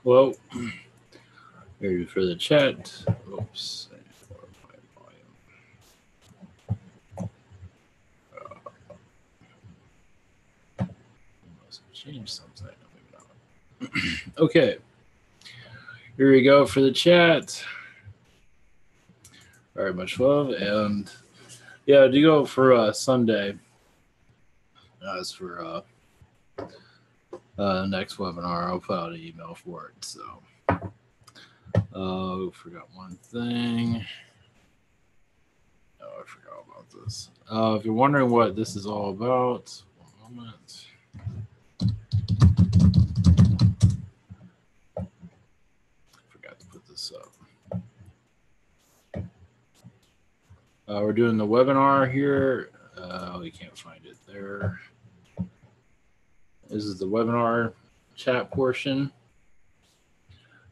Well, ready for the chat. Oops. Change something. Maybe not. Okay. Here we go for the chat. Very much love. And yeah, do go for Sunday. As for next webinar, I'll put out an email for it. So, forgot one thing. Oh, I forgot about this. If you're wondering what this is all about, one moment. Forgot to put this up. We're doing the webinar here. We can't find it there. This is the webinar chat portion.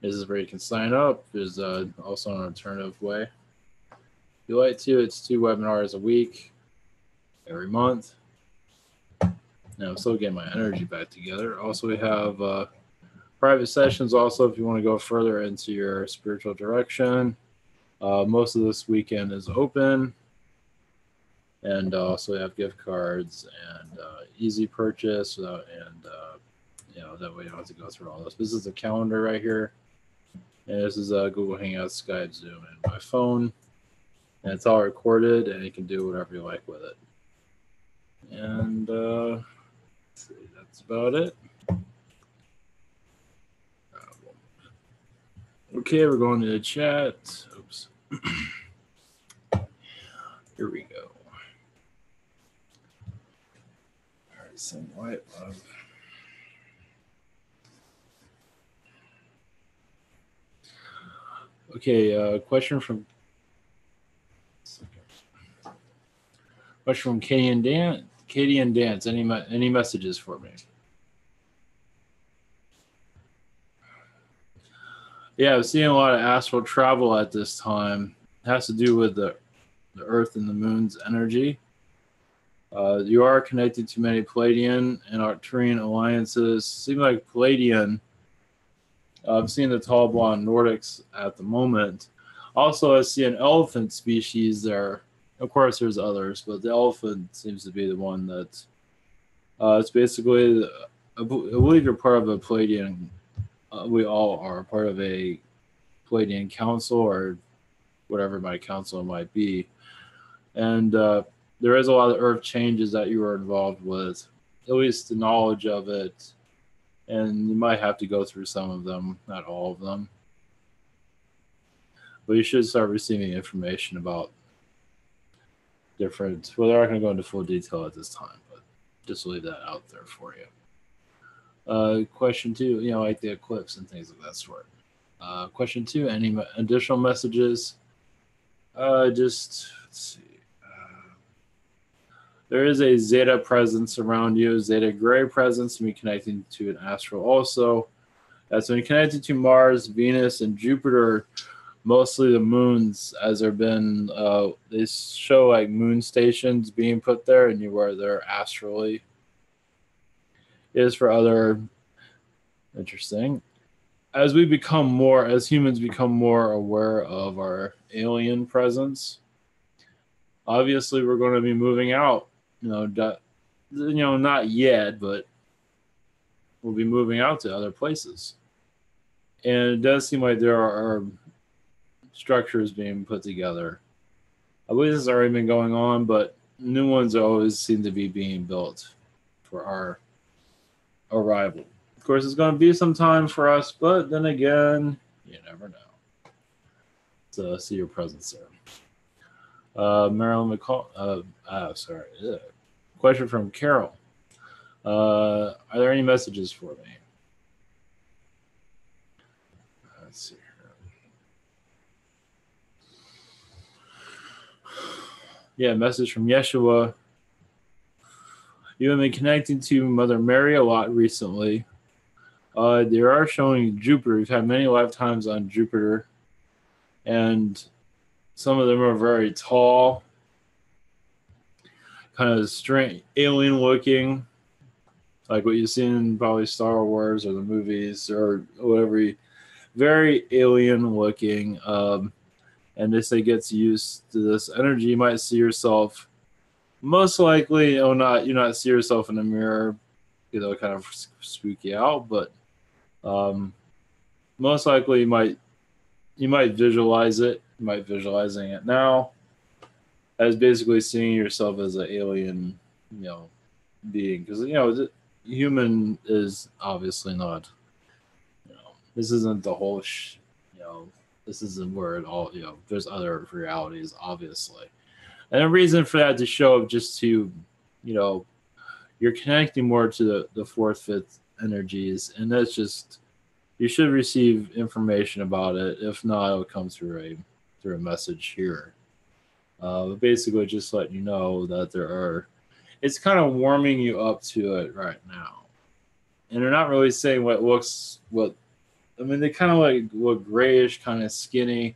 This is where you can sign up. There's also an alternative way. If you like to, it's 2 webinars a week, every month. Now I'm still getting my energy back together. Also, we have private sessions also if you want to go further into your spiritual direction. Most of this weekend is open. And also we have gift cards and easy purchase. That way you don't have to go through all this. This is the calendar right here. And this is Google Hangouts, Skype, Zoom, and my phone. And it's all recorded, and you can do whatever you like with it. And let's see, that's about it. Okay, we're going to the chat. Oops. Here we go. All right, some white love. Okay, question from Katie and Dan. Katie and Dance, any messages for me? Yeah, I'm seeing a lot of astral travel at this time. It has to do with the Earth and the Moon's energy. You are connected to many Pleiadian and Arcturian alliances. Seems like Pleiadian. I'm seeing the tall blonde Nordics at the moment. Also, I see an elephant species there. Of course, there's others, but the elephant seems to be the one that it's basically, I believe you're part of a Pleiadian. We all are part of a Pleiadian council or whatever my council might be. And there is a lot of Earth changes that you are involved with, at least the knowledge of it. And you might have to go through some of them, not all of them. But you should start receiving information about different, well, they're not going to go into full detail at this time, but just leave that out there for you. Question 2, like the eclipse and things of that sort. Question 2, any additional messages? Let's see. There is a Zeta presence around you, Zeta Gray presence, and be connecting to an astral also. That's when you're connected to Mars, Venus, and Jupiter, mostly the moons, as there have been, they show like moon stations being put there, and you are there astrally. It is for other, interesting. As humans become more aware of our alien presence, obviously we're going to be moving out. Not yet, but we'll be moving out to other places. And it does seem like there are structures being put together. I believe this has already been going on, but new ones always seem to be being built for our arrival. Of course, it's going to be some time for us, but then again, you never know. So see your presence there. Marilyn McCall. Sorry. Question from Carol. Are there any messages for me? Let's see here. Yeah, message from Yeshua. You have been connecting to Mother Mary a lot recently. They are showing Jupiter. We've had many lifetimes on Jupiter. And some of them are very tall, kind of strange, alien looking. like what you've seen in probably Star Wars or the movies or whatever. Very alien looking. And as they gets used to this energy, you might see yourself most likely, not you not see yourself in the mirror, kind of spook you out, but um, most likely you might visualize it. You might visualizing it now as basically seeing yourself as an alien, being, because human is obviously not. This isn't the whole. This isn't where it all. There's other realities, obviously, and the reason for that to show up just to, you know, you're connecting more to the fourth, fifth energies, and that's just you should receive information about it. If not, it'll come through a message here. But basically, just letting you know that there are. It's kind of warming you up to it right now, and they're not really saying what looks what. I mean, they kind of like look grayish, kind of skinny,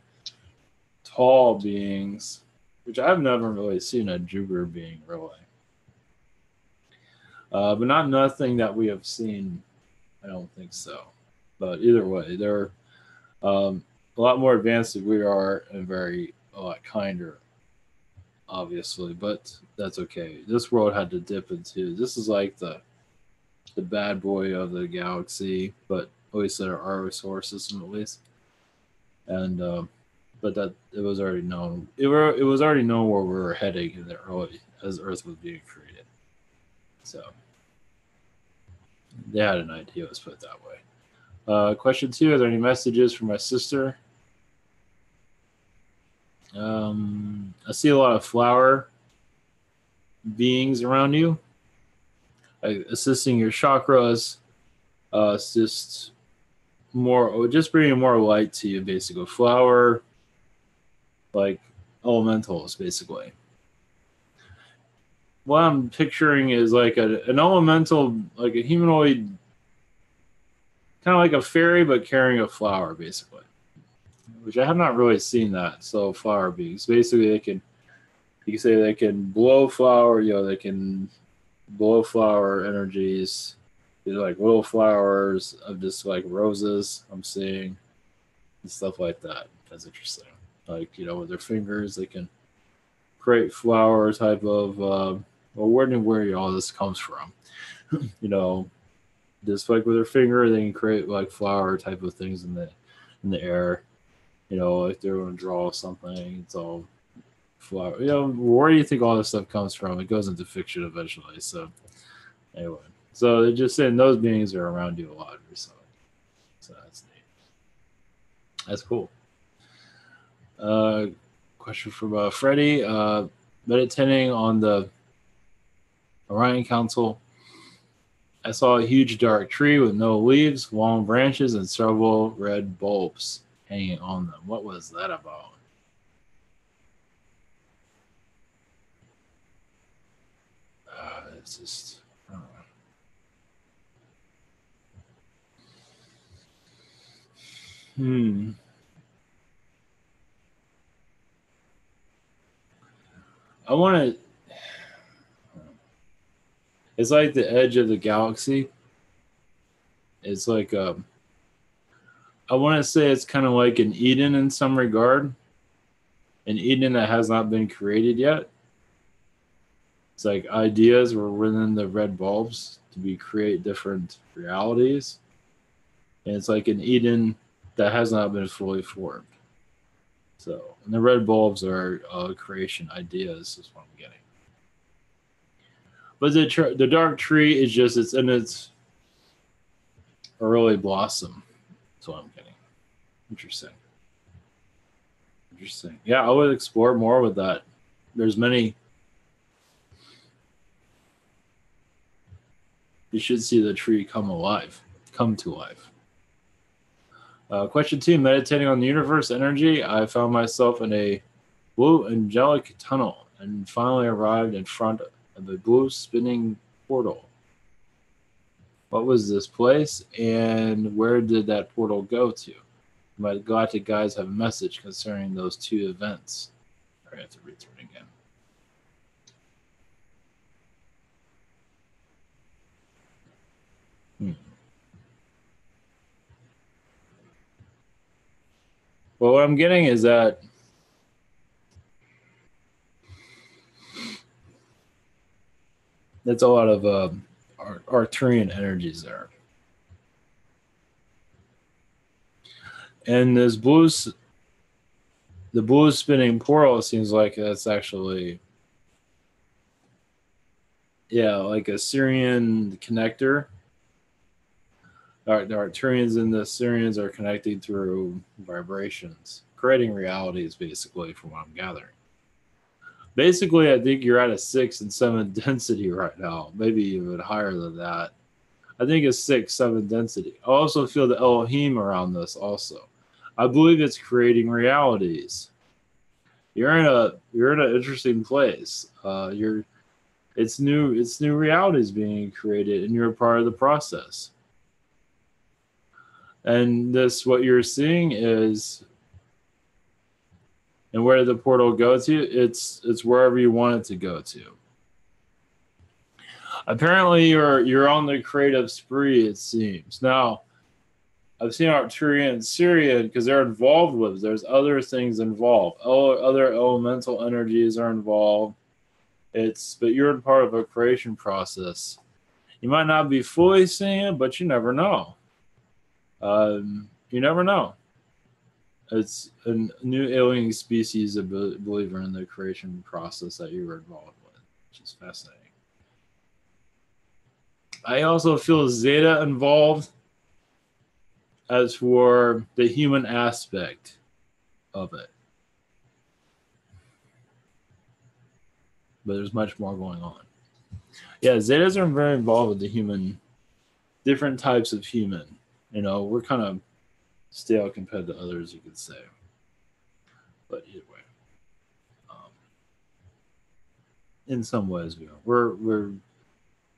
tall beings, which I've never really seen a Jupiter being really. But not nothing that we have seen. I don't think so. But either way, they're a lot more advanced than we are, and a lot kinder, obviously. But that's okay. This world had to dip into. This is like the bad boy of the galaxy, but at least in our solar system, at least. And but that it was already known. It was already known where we were heading in the early as Earth was being created. So they had an idea. Let's put it that way. Question 2: are there any messages for my sister? I see a lot of flower beings around you, assisting your chakras. Just just bringing more light to you, basically. Flower, like elementals, basically. What I'm picturing is like an elemental, like a humanoid, kind of like a fairy, but carrying a flower, basically. Which I have not really seen that. So flower beings, basically, you can say they can blow flower. They can blow flower energies. These are like little flowers of just like roses I'm seeing and stuff like that. That's interesting. Like, with their fingers, they can create flower type of. Well, where all this comes from? Just like with their finger, they can create like flower type of things in the air. Like they're going to draw something. It's all flower. Where do you think all this stuff comes from? It goes into fiction eventually. So anyway. So they're just saying those beings are around you a lot recently. So that's neat. That's cool. Question from Freddie. Meditating on the Orion Council, I saw a huge dark tree with no leaves, long branches, and several red bulbs hanging on them. What was that about? It's just. I don't know. I want to. It's like the edge of the galaxy. It's like I want to say it's kind of like an Eden in some regard, an Eden that has not been created yet. It's like ideas were within the red bulbs to create different realities, and it's like an Eden that has not been fully formed. So, and the red bulbs are creation ideas, is what I'm getting. But the dark tree is just it's in its early blossom. That's what I'm getting. Interesting. Yeah, I would explore more with that. There's many. You should see the tree come to life. Question 2: meditating on the universe energy, I found myself in a blue angelic tunnel and finally arrived in front of a blue spinning portal. What was this place, and where did that portal go to? My galactic guides have a message concerning those two events. I have to read through it again. Hmm. Well, what I'm getting is that it's a lot of Arcturian energies there. And the blue spinning portal seems like that's actually, yeah, like a Syrian connector. The Arcturians and the Syrians are connecting through vibrations, creating realities, basically, from what I'm gathering. Basically, I think you're at a 6 and 7 density right now, maybe even higher than that. I think it's 6, 7 density. I also feel the Elohim around this also. I believe it's creating realities. You're in an interesting place. It's new realities being created, and you're a part of the process. And this what you're seeing is, and where did the portal go to? It's wherever you want it to go to. Apparently, you're on the creative spree. It seems now. I've seen Arcturian and Syrian because they're involved with. There's other things involved. Other elemental energies are involved. But you're part of a creation process. You might not be fully seeing it, but you never know. You never know. It's a new alien species, a believer in the creation process that you were involved with, which is fascinating. I also feel Zeta involved as for the human aspect of it. But there's much more going on. Yeah, Zetas are very involved with the human, different types of human. You know, we're kind of stale compared to others, you could say. But either way, um, in some ways, we're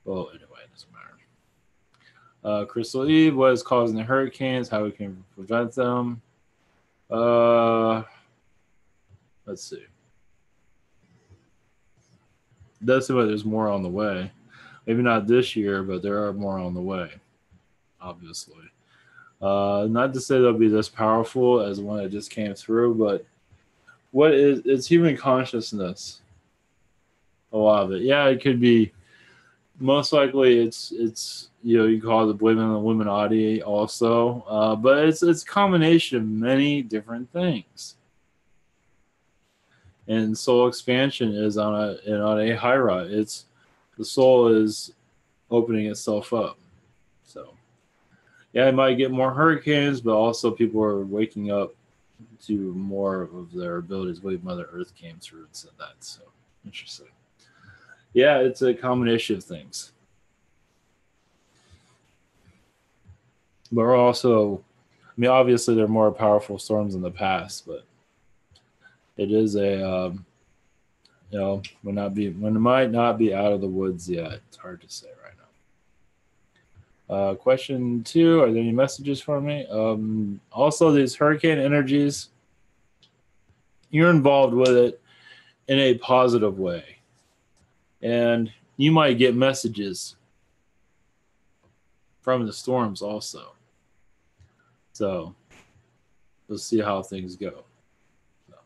well. Anyway, it doesn't matter. Crystal Eve, what is causing the hurricanes? How we can prevent them? Uh, let's see. Does seem like there's more on the way. Maybe not this year, but there are more on the way. Obviously, not to say they'll be this powerful as the one that just came through, but what is it's human consciousness? A lot of it, yeah, it could be. Most likely, it's you know you call it the Believe in the Illuminati also, but it's a combination of many different things. And soul expansion is on a high rise. It's the soul is opening itself up. So yeah, it might get more hurricanes, but also people are waking up to more of their abilities. I believe Mother Earth came through and said that. So interesting. Yeah, it's a combination of things. But we're also, I mean, obviously there are more powerful storms in the past, but it is a, you know, when it might not be out of the woods yet. It's hard to say right now. Question two: are there any messages for me? Also, these hurricane energies, you're involved with it in a positive way, and you might get messages from the storms also. So we'll see how things go. So,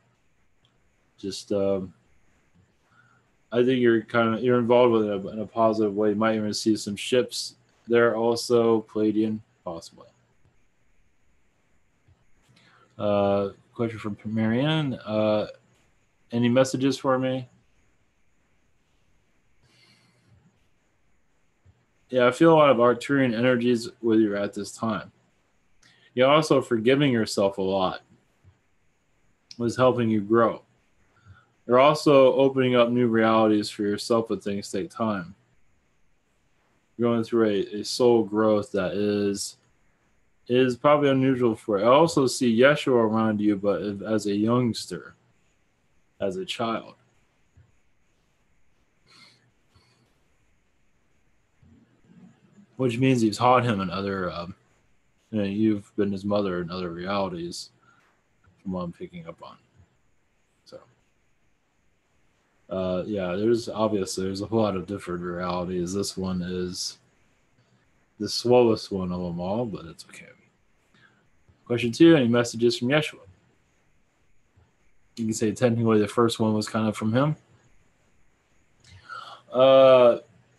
just I think you're involved with it in a positive way. You might even see some ships there also, Palladian, possibly. Question from Marianne. Any messages for me? Yeah, I feel a lot of Arcturian energies with you at this time. You're also forgiving yourself a lot was helping you grow. You're also opening up new realities for yourself, but things take time. You're going through a soul growth that is probably unusual for you. I also see Yeshua around you, but as a youngster, as a child. Which means you've taught him in other, you know, you've been his mother in other realities, from what I'm picking up on. So, yeah, there's a lot of different realities. This one is the slowest one of them all, but it's okay. Question 2, any messages from Yeshua? You can say technically the first one was kind of from him.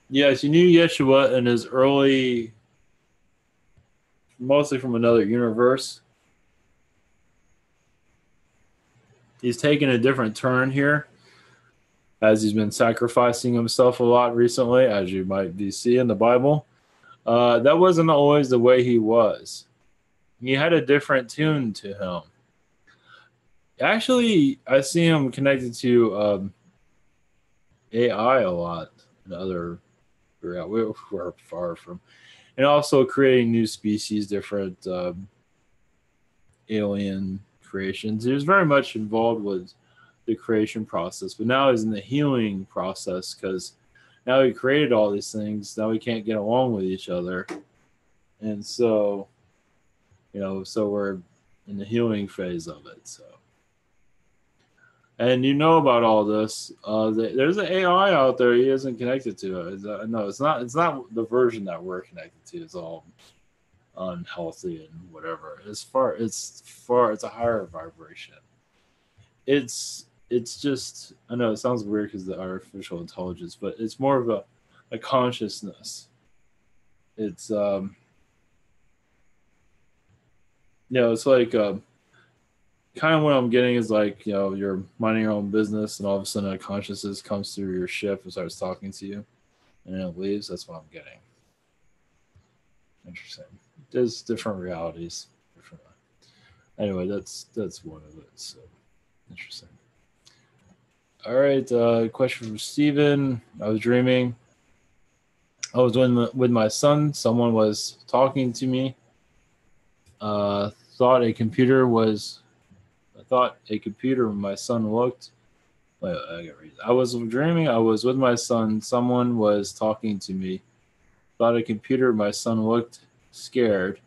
Yes, you knew Yeshua in his early, mostly from another universe. He's taken a different turn here as he's been sacrificing himself a lot recently, as you might be seeing in the Bible. That wasn't always the way he was. He had a different tune to him. Actually, I see him connected to AI a lot and other. We're far from, and also creating new species, different alien creations. He was very much involved with the creation process, but now he's in the healing process because now he created all these things. Now we can't get along with each other, and so so we're in the healing phase of it. So. And you know about all this. There's an AI out there he isn't connected to. No, it's not. It's not the version that we're connected to. It's all unhealthy and whatever. It's a higher vibration. It's just. I know it sounds weird because the artificial intelligence, but it's more of a consciousness. It's it's like. Kind of what I'm getting is like, you're minding your own business and all of a sudden a consciousness comes through your ship and starts talking to you and it leaves. That's what I'm getting. Interesting. There's different realities. Anyway, that's one of it. So interesting. All right. Question from Steven. I was dreaming. I was with my son. Someone was talking to me. Thought a computer when my son looked. Wait, I was dreaming. I was with my son. Someone was talking to me. Thought a computer. My son looked scared.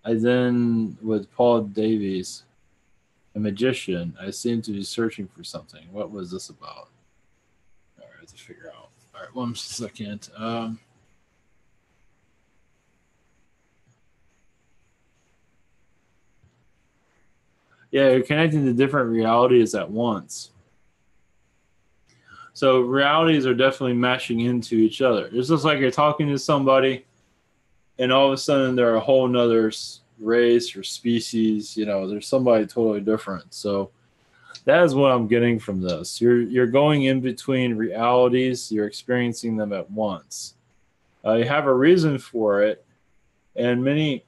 I then, with Paul Davies, a magician, I seemed to be searching for something. What was this about? All right, I have to figure out. All right, 1 second. Yeah, you're connecting to different realities at once. So realities are definitely mashing into each other. It's just like you're talking to somebody, and all of a sudden they're a whole nother race or species. There's somebody totally different. So that is what I'm getting from this. You're going in between realities. You're experiencing them at once. You have a reason for it, and many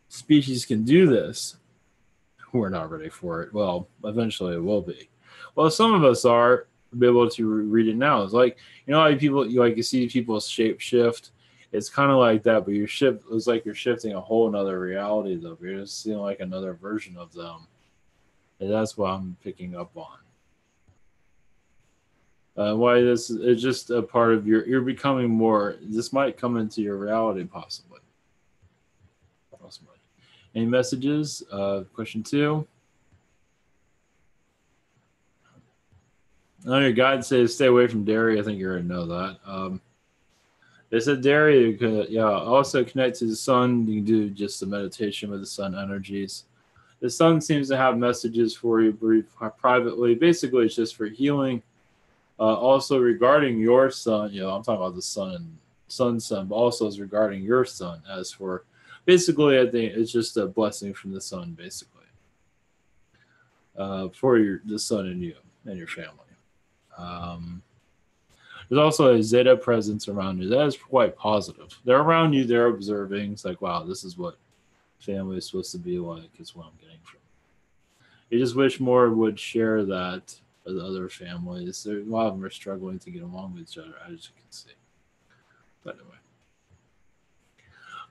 species can do this. We're not ready for it. Well, eventually it will be. Well, some of us are be able to read it now. It's like, how people, you see people shape shift. It's kind of like that, but it's like you're shifting a whole another reality though. You're just seeing like another version of them. And that's what I'm picking up on. Why this is just a part of you're becoming more, this might come into your reality possibly. Any messages? Question 2. Your guide says stay away from dairy. I think you already know that. They said dairy, you could, also connect to the sun. You can do just the meditation with the sun energies. The sun seems to have messages for you privately. Basically, it's just for healing. Also regarding your sun, I'm talking about the sun and sun, but also is regarding your sun. As for basically, I think it's just a blessing from the sun, basically, for the sun and you and your family. There's also a Zeta presence around you. That is quite positive. They're around you. They're observing. It's like, wow, this is what family is supposed to be like. Is what I'm getting from. You just wish more would share that with other families. A lot of them are struggling to get along with each other, as you can see. But anyway.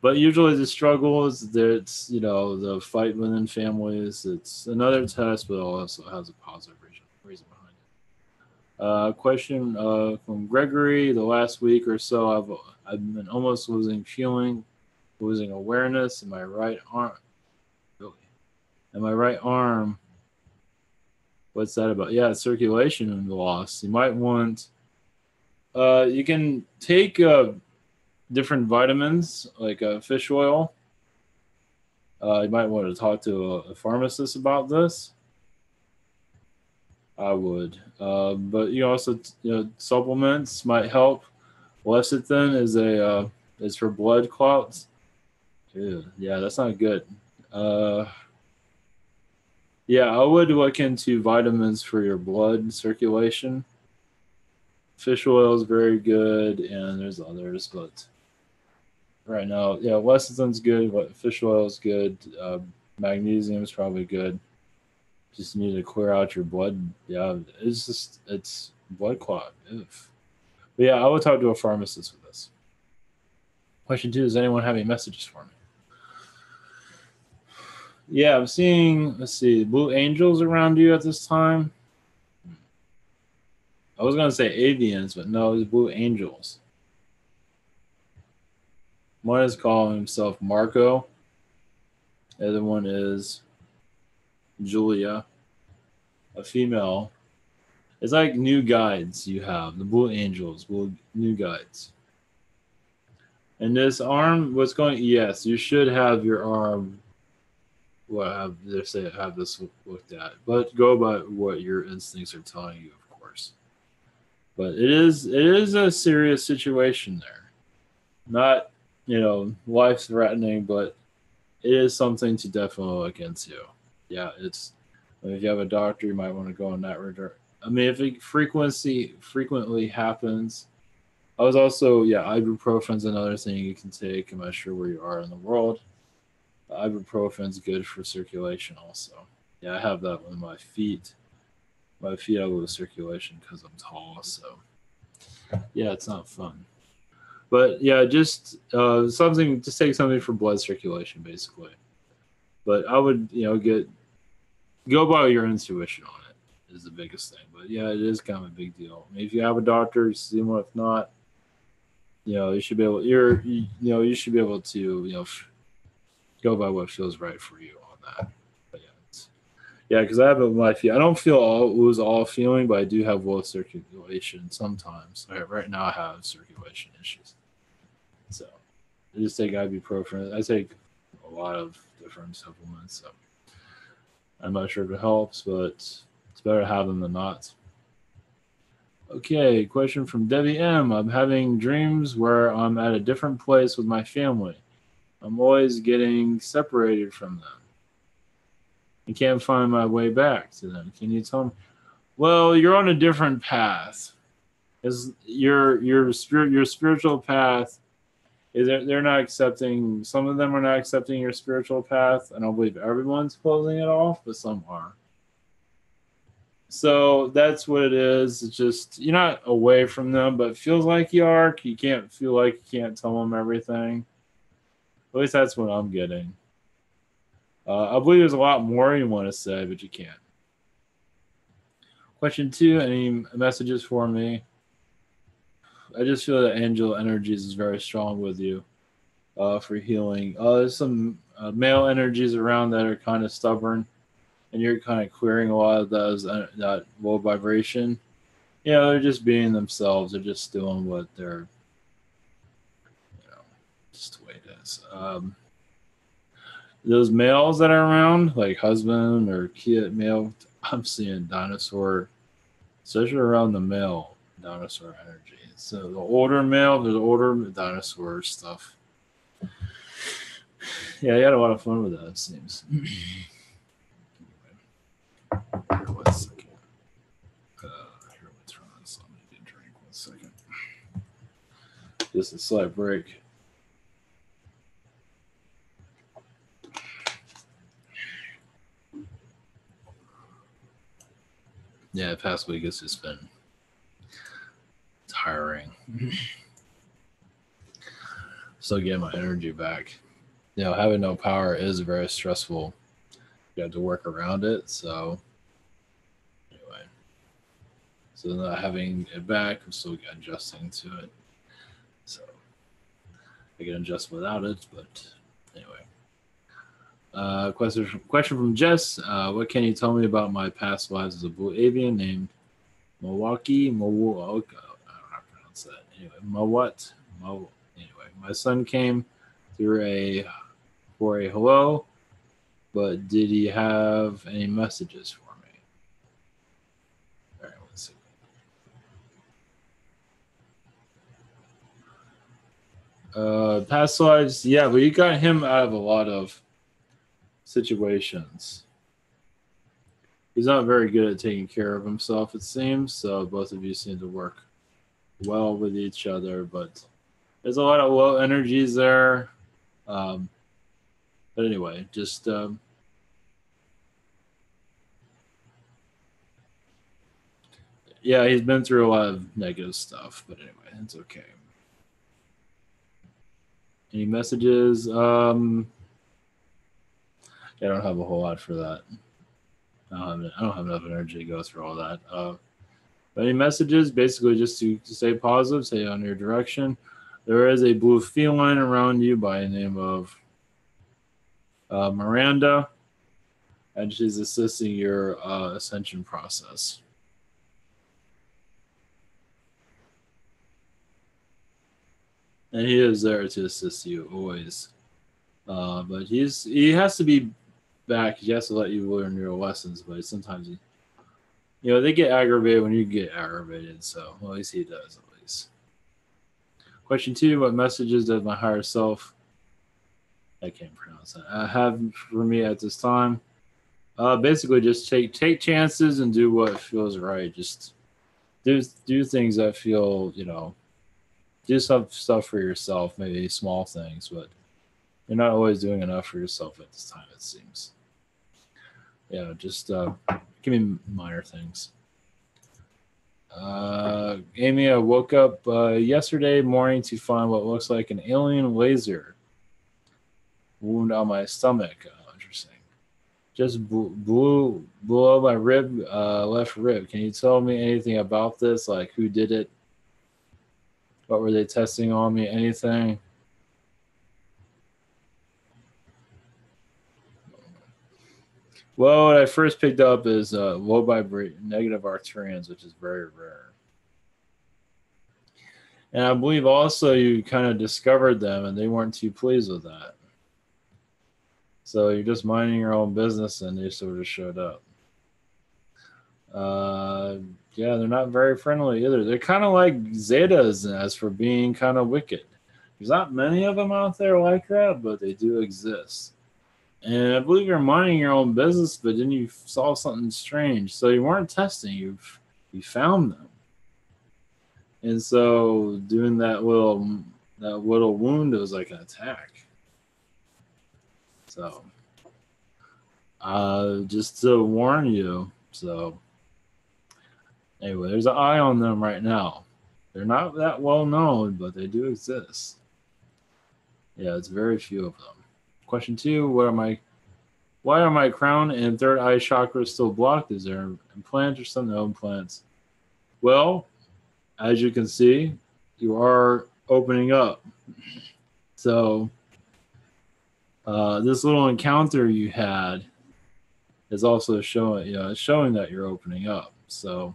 But usually the struggle is that the fight within families. It's another test, but it also has a positive reason behind it. Question from Gregory. The last week or so, I've been almost losing feeling, losing awareness in my right arm. Really, in my right arm. What's that about? Yeah, circulation loss. You might want. You can take different vitamins like fish oil. You might want to talk to a pharmacist about this. I would, but you also supplements might help. Lecithin is for blood clots. Ew, yeah, that's not good. Uh, yeah, I would look into vitamins for your blood circulation. Fish oil is very good, and there's others, but right now, yeah, lecithin's good. What fish oil is good. Magnesium is probably good. Just need to clear out your blood. Yeah, it's blood clot. Oof. But yeah, I would talk to a pharmacist for this. Question two: does anyone have any messages for me? Yeah, I'm seeing. Let's see, blue angels around you at this time. I was gonna say avians, but no, it's blue angels. One is calling himself Marco. The other one is Julia, a female. It's like new guides you have, the blue angels, new guides. And this arm, what's going? Yes, you should have your arm. Well, have this looked at, but go by what your instincts are telling you, of course. But it is a serious situation there. Not life threatening, but it is something to definitely look into. Yeah, if you have a doctor, you might want to go in that regard. I mean, if it frequently happens, I was also ibuprofen's another thing you can take. I'm not sure where you are in the world. Ibuprofen's good for circulation also. Yeah, I have that with my feet. My feet have a little circulation because I'm tall, so yeah, it's not fun. But yeah, just take something for blood circulation, basically. But I would, go by your intuition on it is the biggest thing. But yeah, it is kind of a big deal. I mean, if you have a doctor, see one. If not, you should be able. You should be able to, go by what feels right for you on that. But yeah, because I have it with my feet. I don't lose all feeling, but I do have low circulation sometimes. Right now, I have circulation issues. So I just take ibuprofen. I take a lot of different supplements. So I'm not sure if it helps, but it's better to have them than not. Okay, question from Debbie M. I'm having dreams where I'm at a different place with my family. I'm always getting separated from them. I can't find my way back to them. Can you tell me? Well, you're on a different path. Is your spiritual path is they're not accepting, some of them are not accepting your spiritual path. I don't believe everyone's closing it off, but some are. So that's what it is. It's just you're not away from them, but it feels like you are. You can't feel like you can't tell them everything. At least that's what I'm getting. I believe there's a lot more you want to say, but you can't. Question two: any messages for me? I just feel that angel energies is very strong with you for healing. There's some male energies around that are kind of stubborn, and you're kind of clearing a lot of those that low vibration. They're just being themselves. They're just doing what they're, just the way it is. Those males that are around, like husband or kid, male, I'm seeing dinosaur, especially around the male dinosaur energy. So the older male, the older dinosaur stuff. Yeah, you had a lot of fun with that, it seems. Here, 1 second. Here, let's run this. Let me get a drink. 1 second. Just a slight break. Yeah, the past week has just been tiring. Still getting my energy back. Having no power is very stressful. You have to work around it. So anyway, so not having it back, I'm still adjusting to it. So I can adjust without it, but anyway. Question from Jess. What can you tell me about my past lives as a blue avian named Milwaukee? I don't know how to pronounce that. Anyway, My son came for a hello, but did he have any messages for me? All right, let's see. Past lives, yeah, but you got him out of a lot of situations. He's not very good at taking care of himself, it seems. So both of you seem to work well with each other, but there's a lot of low energies there. But anyway, just yeah, he's been through a lot of negative stuff. But anyway, it's okay. Any messages? I don't have a whole lot for that. I don't have enough energy to go through all that. But any messages? Basically, just to stay positive, stay on your direction. There is a blue feline around you by the name of Miranda, and she's assisting your ascension process. And he is there to assist you always. But he has to be back. He has to let you learn your lessons. But sometimes they get aggravated when you get aggravated. So at least he does. At least. Question 2: what messages does my higher self? I can't pronounce that. Have for me at this time? Basically, just take chances and do what feels right. Just do things that feel do some stuff for yourself, maybe small things, but you're not always doing enough for yourself at this time, it seems. Just give me minor things. Amy, I woke up yesterday morning to find what looks like an alien laser wound on my stomach. Interesting. Just blew up my left rib. Can you tell me anything about this? Like who did it? What were they testing on me? Anything? Well, what I first picked up is low vibrate negative Arcturians, which is very rare. And I believe also you kind of discovered them and they weren't too pleased with that. So you're just minding your own business and they sort of showed up. Yeah, they're not very friendly either. They're kind of like Zetas as for being kind of wicked. There's not many of them out there like that, but they do exist. And I believe you're minding your own business, but then you saw something strange. So you weren't testing, you found them. And so doing that little wound, it was like an attack. So just to warn you. So anyway, there's an eye on them right now. They're not that well known, but they do exist. Yeah, it's very few of them. Question 2: why are my crown and third eye chakras still blocked? Is there implants or some no implants? Well, as you can see, you are opening up. So this little encounter you had is also showing that you're opening up. So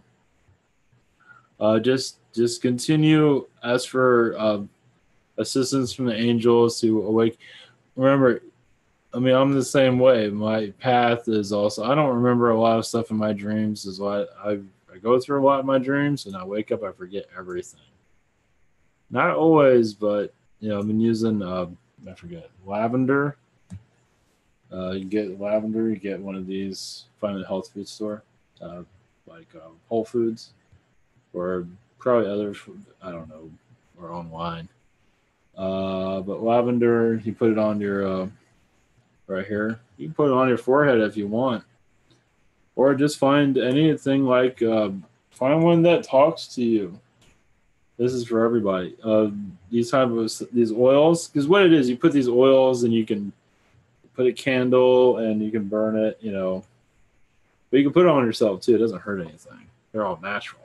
just continue. Ask for assistance from the angels to awake. Remember, I mean, I'm the same way. My path is also, I don't remember a lot of stuff in my dreams. Is why I go through a lot in my dreams, and I wake up, I forget everything. Not always, but I've been using I forget, lavender. You get lavender. You get one of these. Find at a health food store, like Whole Foods, or probably others. I don't know, or online. But lavender, you put it on your right here. You can put it on your forehead if you want, or just find anything like find one that talks to you. This is for everybody. These oils, because what it is, you put these oils and you can put a candle and you can burn it, but you can put it on yourself too. It doesn't hurt anything. They're all natural.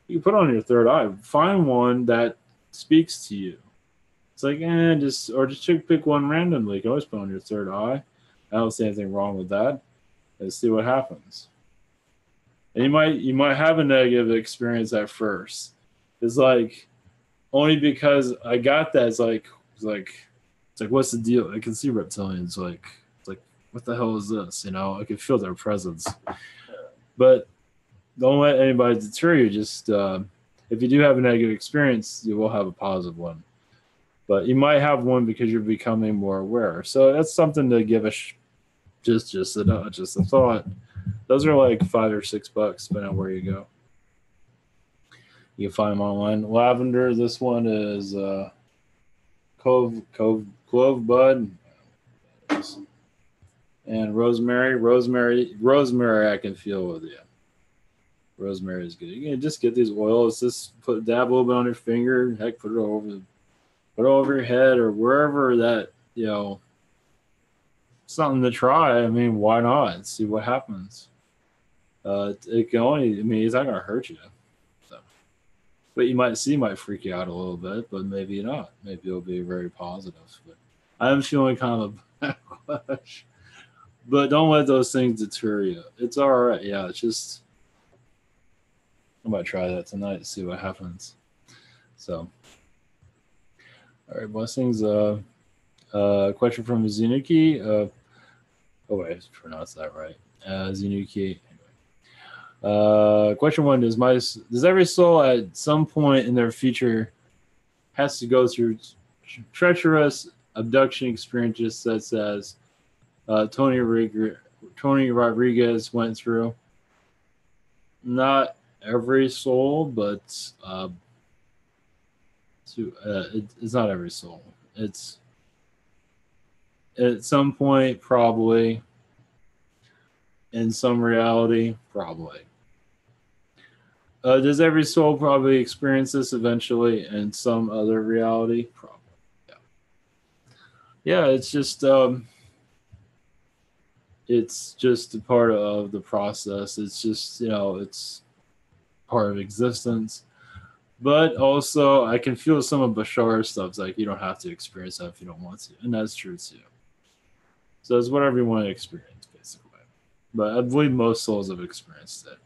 You can put it on your third eye. Find one that speaks to you. It's like, just pick one randomly. You can always put on your third eye. I don't see anything wrong with that. Let's see what happens. And you might have a negative experience at first. It's like only because I got that. It's like It's like, what's the deal? I can see reptilians. Like, it's like, what the hell is this? You know, I can feel their presence. But don't let anybody deter you. Just if you do have a negative experience, you will have a positive one. But you might have one because you're becoming more aware. So that's something to give just a thought. Those are like $5 or $6, depending on where you go. You can find them online. Lavender. This one is clove bud, and rosemary. I can feel with you. Rosemary is good. You can just get these oils. Just dab a little bit on your finger. Heck, put it over your head or wherever that something to try. I mean, why not? See what happens. It can only. I mean, it's not gonna hurt you. So, but you might freak you out a little bit, but maybe not. Maybe it'll be very positive. But I'm feeling kind of backlash. But don't let those things deter you. It's all right. Yeah, it's just. I might try that tonight to see what happens. So, all right, blessings. Question from Zenuki. Oh wait, I pronounced that right. Zenuki. Anyway. Question one is: does every soul at some point in their future has to go through treacherous abduction experiences, such as Tony Rodriguez went through? Not every soul, but it's not every soul. It's at some point, probably. In some reality, probably. Does every soul probably experience this eventually in some other reality? Probably. Yeah. Yeah, it's just a part of the process. It's just, it's part of existence. But also, I can feel some of Bashar's stuff. It's like you don't have to experience that if you don't want to, and that's true too. So it's whatever you want to experience, basically. But I believe most souls have experienced it.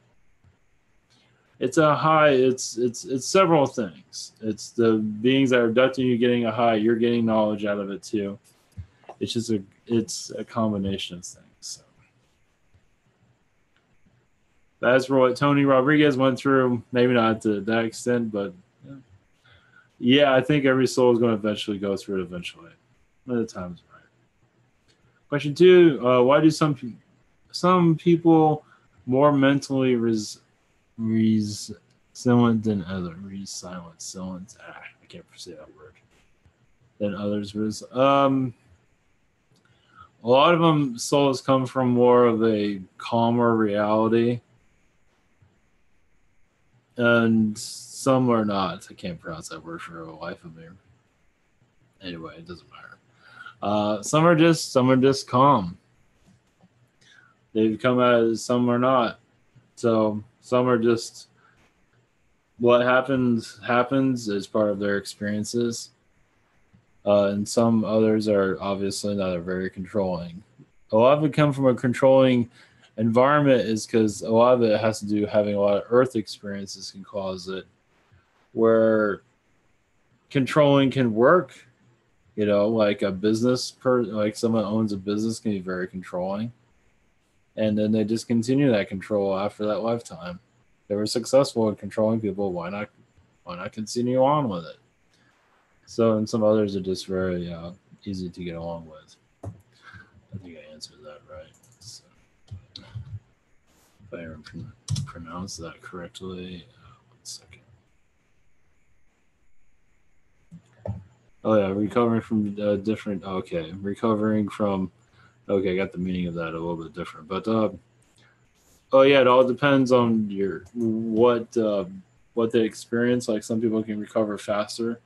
It's a high. It's several things. It's the beings that are abducting you getting a high. You're getting knowledge out of it too. It's just it's a combination of things. So. That's for what Tony Rodriguez went through. Maybe not to that extent, but yeah, I think every soul is going to eventually go through it eventually. When the time's right. Question two: why do some people more mentally resilient than others? Resilient. I can't say that word. Than others. A lot of them souls come from more of a calmer reality. And some are not. I can't pronounce that word for the life of me. Anyway, it doesn't matter. Some are just calm. They've come out. Some are not. So some are just what happens as part of their experiences. And some others are obviously not very controlling. A lot of it come from a controlling environment is because a lot of it has to do having a lot of earth experiences can cause it, where controlling can work. Like a business like someone owns a business can be very controlling, and then they just continue that control after that lifetime. They were successful in controlling people. Why not continue on with it? So, and some others are just very easy to get along with. I think I answered that right. So, if I ever pronounce that correctly. 1 second. Oh yeah, recovering from different. Okay, recovering from. Okay, I got the meaning of that a little bit different, but oh yeah, it all depends on what they experience. Like some people can recover faster,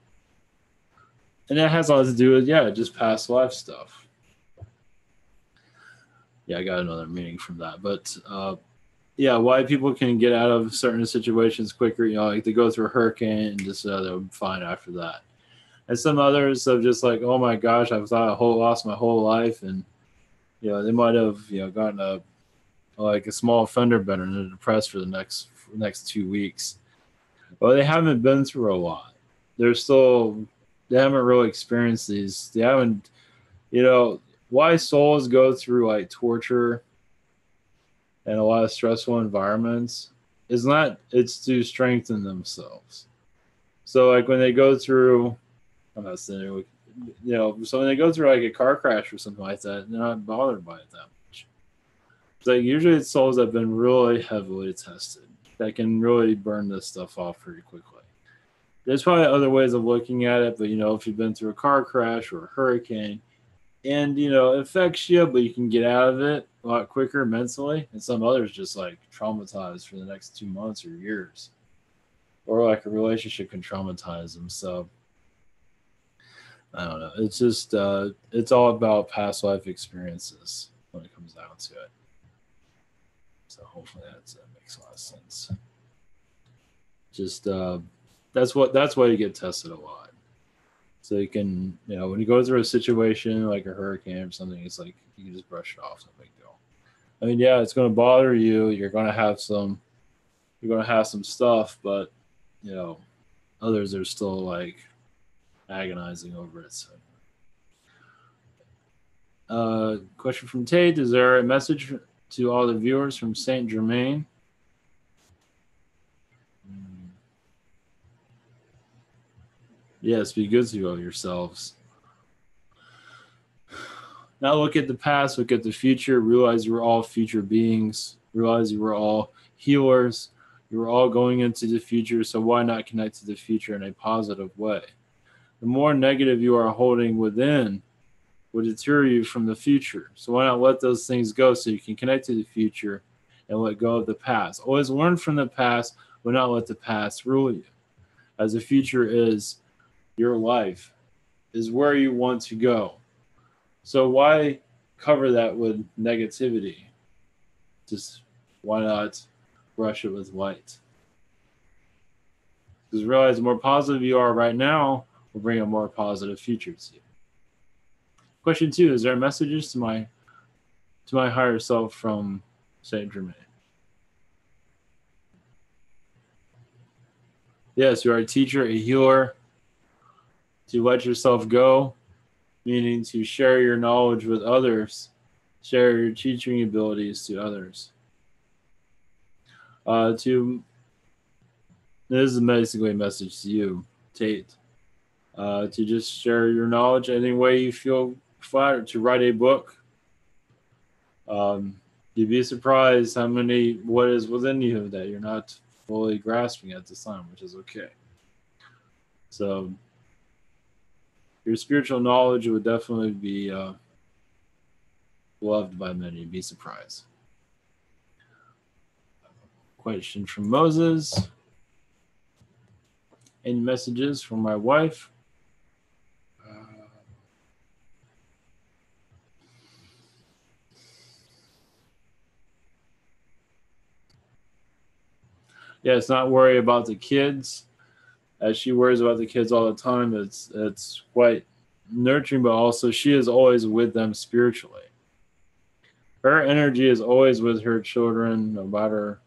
and that has a lot to do with just past life stuff. Yeah, I got another meaning from that, but why people can get out of certain situations quicker. Like they go through a hurricane and just they're fine after that. And some others have just like, oh my gosh, I've lost my whole life, and they might have gotten a small fender bender and they're depressed for the next 2 weeks. Well, they haven't been through a lot. They're still they haven't really experienced these. They haven't, you know, why souls go through like torture and a lot of stressful environments is not, it's to strengthen themselves. So like when they go through, I'm not saying, you know, so when they go through like a car crash or something like that, they're not bothered by it that much. It's like usually it's souls that have been really heavily tested that can really burn this stuff off pretty quickly. There's probably other ways of looking at it, but you know, if you've been through a car crash or a hurricane, and you know, it affects you, but you can get out of it a lot quicker mentally, and some others just like traumatized for the next 2 months or years, or like a relationship can traumatize them. So I don't know. It's just it's all about past life experiences when it comes down to it. So hopefully that makes a lot of sense. Just that's why you get tested a lot. So you can, you know, when you go through a situation like a hurricane or something, it's like you can just brush it off, no big deal. I mean, yeah, it's going to bother you. You're going to have some stuff, but you know, others are still like agonizing over it. So, question from Tate: is there a message to all the viewers from Saint Germain? Yes, be good to yourselves. Now look at the past, look at the future, realize you are all future beings, realize you are all healers, you are all going into the future, so why not connect to the future in a positive way? The more negative you are holding within will deter you from the future. So why not let those things go so you can connect to the future and let go of the past? Always learn from the past, but not let the past rule you. As the future is your life, is where you want to go. So why cover that with negativity? Just why not brush it with light? Because realize the more positive you are right now will bring a more positive future to you. Question 2: is there messages to my higher self from Saint Germain? Yes, you are a teacher, a healer. To let yourself go, meaning to share your knowledge with others, share your teaching abilities to others. This is basically a message to you, Tate. To just share your knowledge any way you feel flattered. To write a book. You'd be surprised what is within you that you're not fully grasping at this time, which is okay. So your spiritual knowledge would definitely be loved by many. You'd be surprised. Question from Moses. Any messages from my wife? Yes, not worry about the kids, as she worries about the kids all the time. It's quite nurturing, but also she is always with them spiritually. Her energy is always with her children, no matter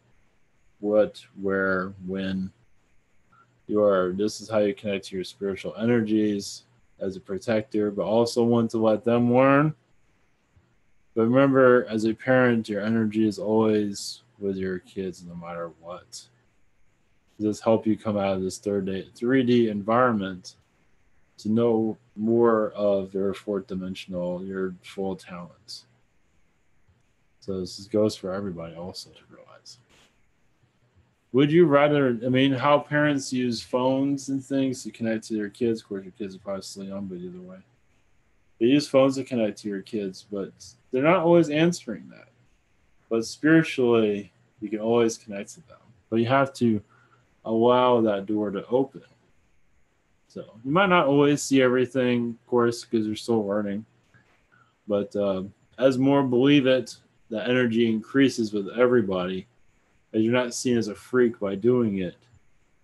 what, where, when. This is how you connect to your spiritual energies as a protector, but also want to let them learn. But remember, as a parent, your energy is always with your kids no matter what. This help you come out of this 3D environment to know more of your fourth dimensional, your full talents. So this goes for everybody also to realize. Would you rather, I mean, how parents use phones and things to connect to their kids. Of course, your kids are probably still young, but either way. They use phones to connect to your kids, but they're not always answering that. But spiritually, you can always connect to them. But you have to allow that door to open. So you might not always see everything, of course, because you're still learning. But as more believe it, the energy increases with everybody. As you're not seen as a freak by doing it,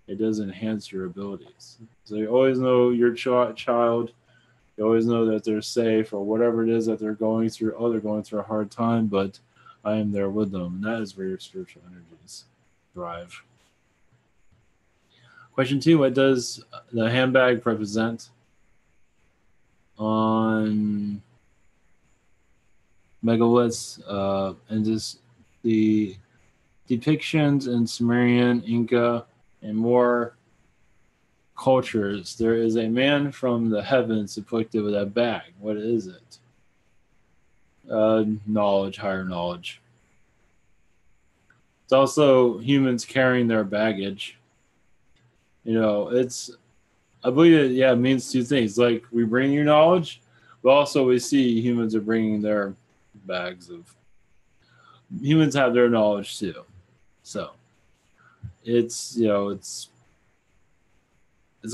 it does enhance your abilities. So you always know your child. You always know that they're safe or whatever it is that they're going through. Oh, they're going through a hard time, but I am there with them. And that is where your spiritual energies thrive. Question 2: what does the handbag represent? on megaliths, and just the depictions in Sumerian, Inca, and more cultures. There is a man from the heavens depicted with a bag. What is it? Knowledge, higher knowledge. It's also humans carrying their baggage. It's, I believe it, yeah, it means two things. Like, we bring you knowledge, but also we see humans are bringing their bags of, humans have their knowledge too. So it's, it's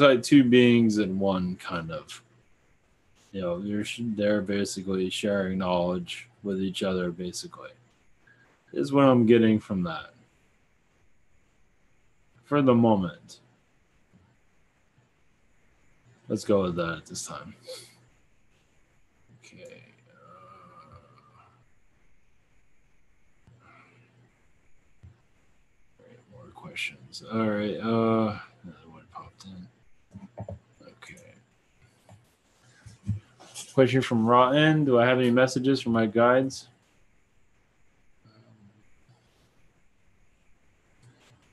like two beings in one, kind of. They're basically sharing knowledge with each other, basically, is what I'm getting from that for the moment. Let's go with that at this time. Okay. More questions. All right. Another one popped in. Okay. Question from Rotten. Do I have any messages from my guides?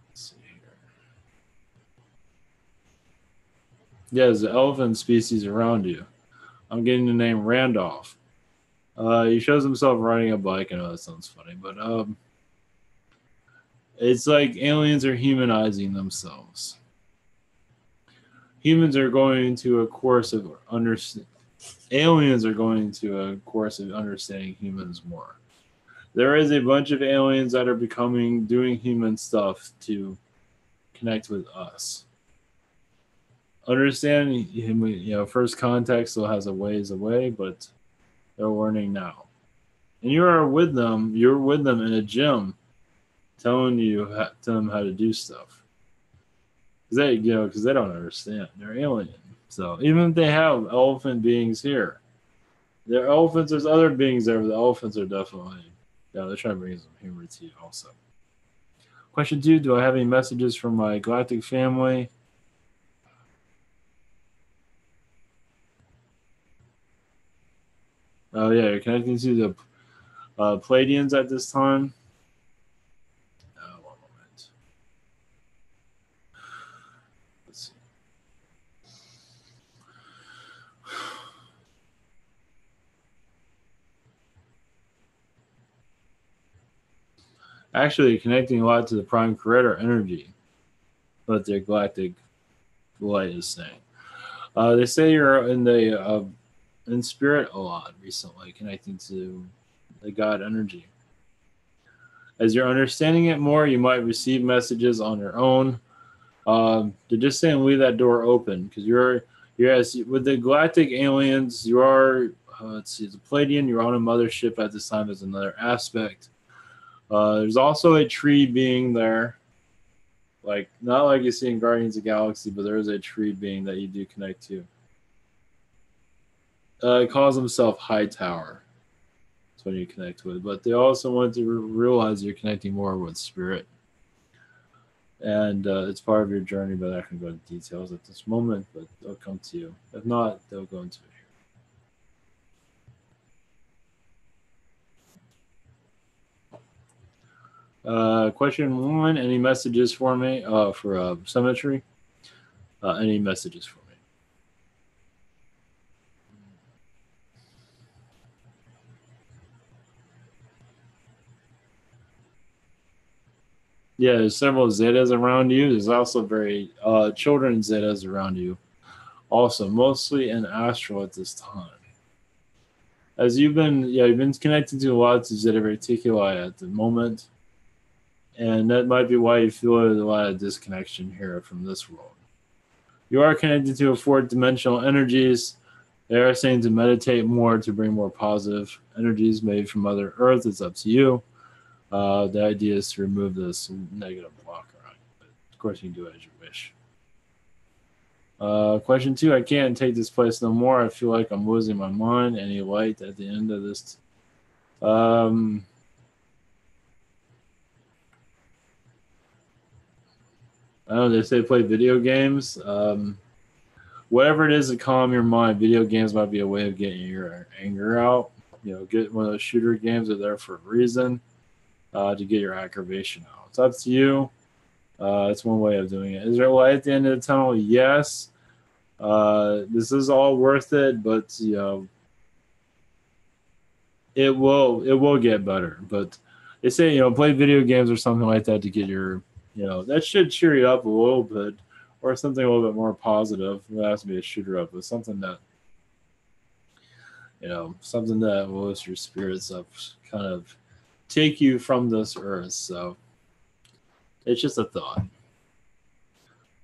Let's see here. Yes, the elephant species around you. I'm getting the name Randolph. He shows himself riding a bike. I know that sounds funny, but it's like aliens are humanizing themselves. Humans are going to a course of understanding. Aliens are going to a course of understanding humans more. There is a bunch of aliens that are doing human stuff to connect with us. Understanding him, first contact still has a ways away, but they're learning now. And you're with them in a gym, telling them how to do stuff. Because they don't understand. They're alien. So even if they have elephant beings here, they're elephants. There's other beings there, but the elephants are definitely, they're trying to bring some humor to you also. Question 2, do I have any messages from my galactic family? Oh yeah, you're connecting to the Pleiadians at this time. One moment. Let's see. Actually, connecting a lot to the prime creator energy, what their galactic light is saying. They say you're in spirit a lot recently, connecting to the God energy. As you're understanding it more, you might receive messages on your own. They're just saying leave that door open because yes, with the galactic aliens, you are. Let's see, the Pleiadian. You're on a mothership at this time is another aspect. There's also a tree being there, like not like you see in Guardians of the Galaxy, but there is a tree being that you do connect to. It calls himself Hightower. That's what you connect with, but they also want to realize you're connecting more with spirit, and it's part of your journey. But I can go into details at this moment, but they'll come to you. If not, they'll go into it. Question 1, any messages for me for symmetry? Any messages for me? Yeah, there's several Zetas around you. There's also very children Zetas around you. Also, mostly in astral at this time. As you've been connected to lots of Zeta Reticuli at the moment. And that might be why you feel a lot of disconnection here from this world. You are connected to 4th-dimensional energies. They are saying to meditate more to bring more positive energies, maybe from Mother Earth. It's up to you. The idea is to remove this negative blocker on you. But of course, you can do it as you wish. Question 2, I can't take this place no more. I feel like I'm losing my mind. Any light at the end of this? I don't know, they say play video games. whatever it is to calm your mind, video games might be a way of getting your anger out. You know, get one of those shooter games are there for a reason, to get your aggravation out. It's up to you. It's one way of doing it. Is there a light at the end of the tunnel? Yes. This is all worth it, but you know, it will get better. But they say, you know, play video games or something like that to get your, you know, that should cheer you up a little bit, or something a little bit more positive. It has to be a shooter up, but something that, you know, something that will lift your spirits up, kind of take you from this earth. So it's just a thought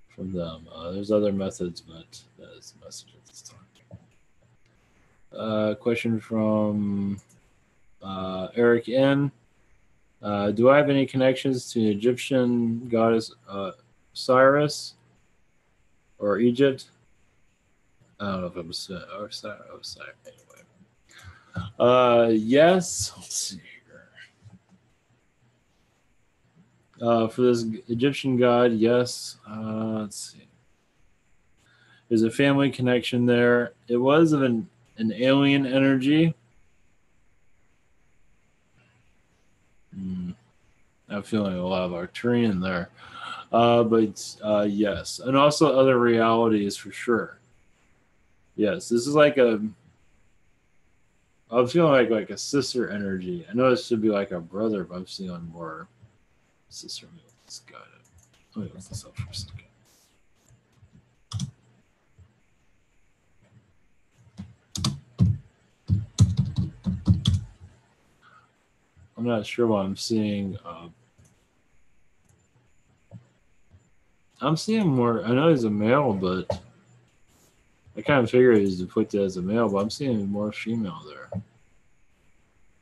from them. There's other methods, but that is the message at this time. Question from Eric N. Do I have any connections to the Egyptian goddess Cyrus or Egypt? I don't know if I'm Osiris. Anyway. Yes. Let's see here. For this Egyptian god, yes. Let's see. There's a family connection there. It was of an alien energy. I'm feeling a lot of Arcturian there. But yes. And also other realities for sure. Yes, this is like I'm feeling like a sister energy. I know this should be like a brother, but I'm feeling more sister. Let me look this up for a second. I'm not sure what I'm seeing. I'm seeing more. I know he's a male, but I kind of figured he's depicted as a male, but I'm seeing more female there.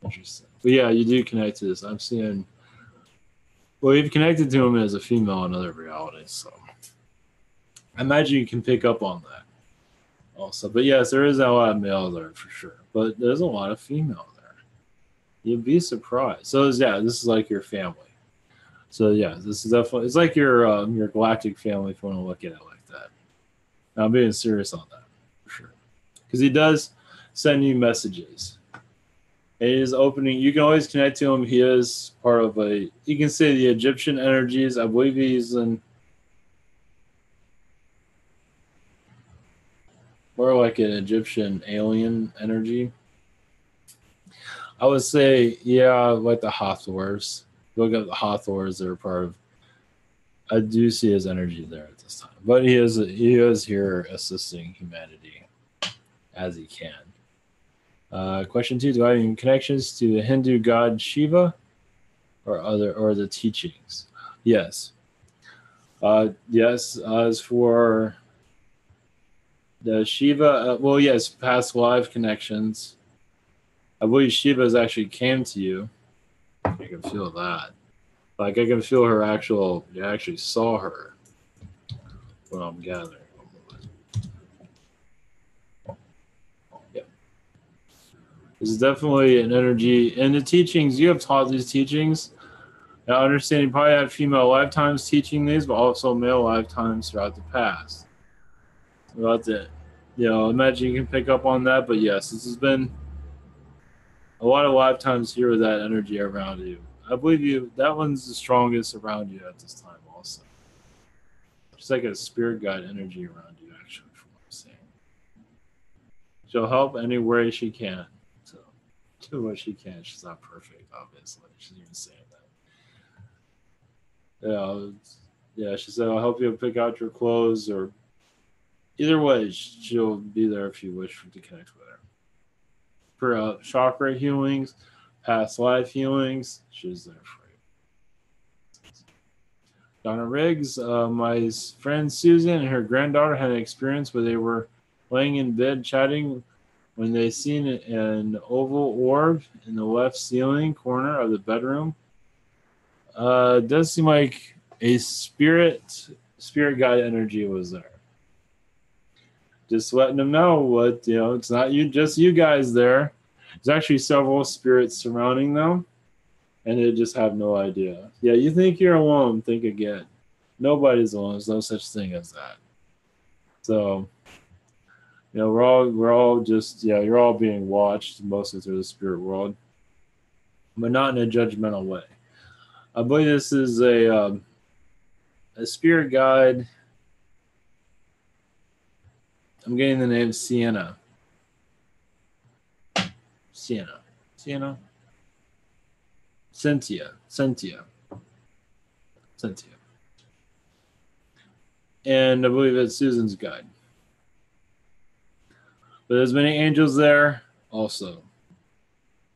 Interesting. But yeah, you do connect to this. I'm seeing. Well, you've connected to him as a female in other realities, so I imagine you can pick up on that also. But yes, there is a lot of male there for sure, but there's a lot of female there. You'd be surprised. So yeah, this is like your family. So yeah, this is definitely, it's like your galactic family if you want to look at it like that. Now, I'm being serious on that for sure, because he does send you messages. And he is opening. You can always connect to him. He is part of you can say the Egyptian energies. I believe he's in more like an Egyptian alien energy. I would say, yeah, like the Hathors. Look at the Hathors. They're part of. I do see his energy there at this time, but he is here assisting humanity as he can. Question 2: do I have any connections to the Hindu god Shiva, or the teachings? Yes. Yes. As for the Shiva, well, yes, past life connections. I believe Shiva has actually came to you. I can feel that. Like I can feel her actual. You actually saw her. What I'm gathering. This is definitely an energy. And the teachings, you have taught these teachings. Now, I understand you probably have female lifetimes teaching these, but also male lifetimes throughout the past. About that, imagine you can pick up on that. But yes, this has been a lot of lifetimes here with that energy around you. I believe that one's the strongest around you at this time also. It's like a spirit guide energy around you, actually, from what I'm saying. She'll help any way she can. So do what she can. She's not perfect, obviously. She's even saying that. Yeah, she said, I'll help you pick out your clothes, or either way, she'll be there if you wish to connect with her. For chakra healings, past life healings, she's there for you. Donna Riggs, my friend Susan and her granddaughter had an experience where they were laying in bed chatting when they seen an oval orb in the left ceiling corner of the bedroom. It does seem like a spirit guide energy was there. Just letting them know what, it's not just you guys there. There's actually several spirits surrounding them, and they just have no idea. Yeah, you think you're alone, think again. Nobody's alone. There's no such thing as that. So, we're all just, you're all being watched mostly through the spirit world, but not in a judgmental way. I believe this is a spirit guide. I'm getting the name Sienna. Sienna. Sienna. Cynthia. Cynthia. Cynthia. And I believe it's Susan's guide. But there's many angels there also.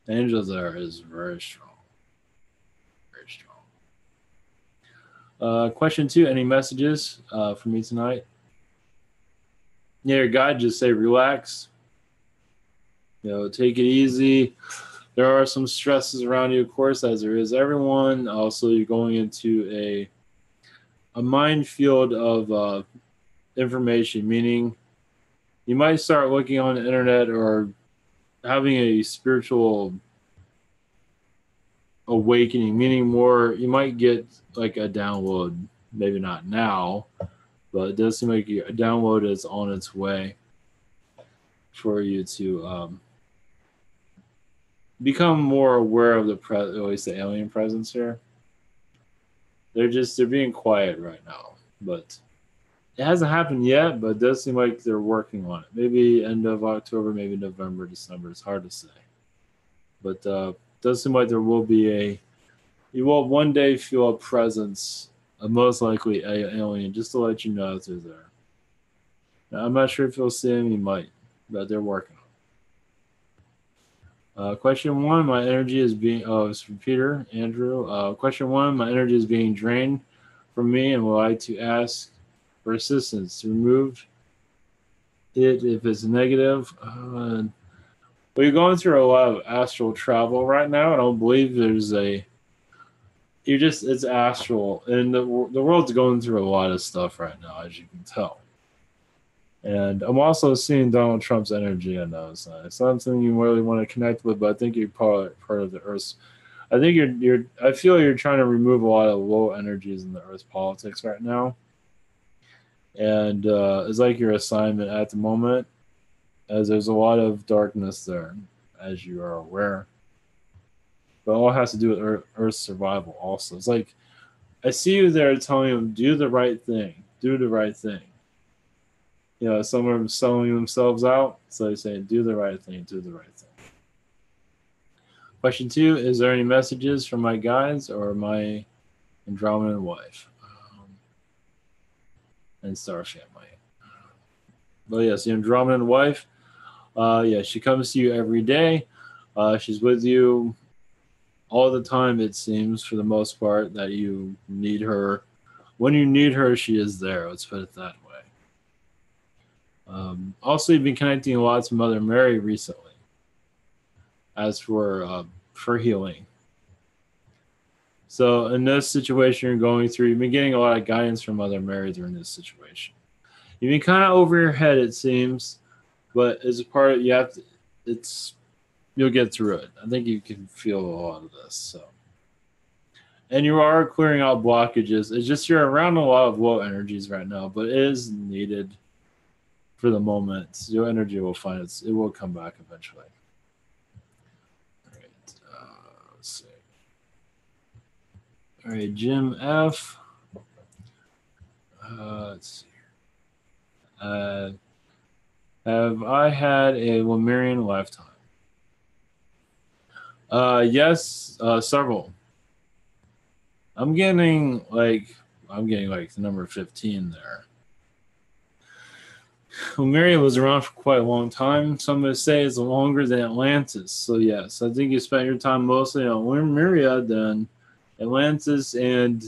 The angels there is very strong. Very strong. Question 2, any messages for me tonight? Yeah, your guide just say relax. Take it easy. There are some stresses around you, of course, as there is everyone. Also, you're going into a minefield of information, meaning you might start looking on the internet or having a spiritual awakening, meaning more, you might get like a download, maybe not now, but it does seem like a download is on its way for you to become more aware of at least the alien presence here. They're being quiet right now, but it hasn't happened yet, but it does seem like they're working on it. Maybe end of October, maybe November, December. It's hard to say. But it does seem like there will be you will one day feel a presence, most likely an alien, just to let you know if they're there. Now, I'm not sure if you'll see them, you might, but they're working on it. Question 1, my energy is being, it's from Peter, Andrew. Question 1, my energy is being drained from me and would like to ask for assistance to remove it if it's negative. Well, you're going through a lot of astral travel right now. I don't believe there's it's astral, and the world's going through a lot of stuff right now, as you can tell. And I'm also seeing Donald Trump's energy in those. It's not something you really want to connect with, but I think you're part of the Earth's. I think I feel you're trying to remove a lot of low energies in the Earth's politics right now. And it's like your assignment at the moment, as there's a lot of darkness there, as you are aware. But all has to do with Earth's survival also. It's like, I see you there telling them, do the right thing. Do the right thing. Some are selling themselves out. So they're saying, do the right thing. Do the right thing. Question 2, is there any messages from my guides or my Andromedan wife? And Star Family. But yes, the Andromedan wife, she comes to you every day. She's with you all the time, it seems, for the most part, that you need her. When you need her, she is there. Let's put it that way. Also, you've been connecting a lot to Mother Mary recently, as for healing. So in this situation you're going through, you've been getting a lot of guidance from Mother Mary during this situation. You've been kind of over your head, it seems, but as a part of you'll get through it. I think you can feel a lot of this. So, and you are clearing out blockages. It's just you're around a lot of low energies right now, but it is needed for the moment. Your energy will find it will come back eventually. All right. Let's see. All right, Jim F. Let's see. Have I had a Lemurian lifetime? Yes, several. I'm getting like the number 15 there. Lemuria was around for quite a long time. Some would say it's longer than Atlantis. So yes, I think you spent your time mostly on Lemuria, then Atlantis, and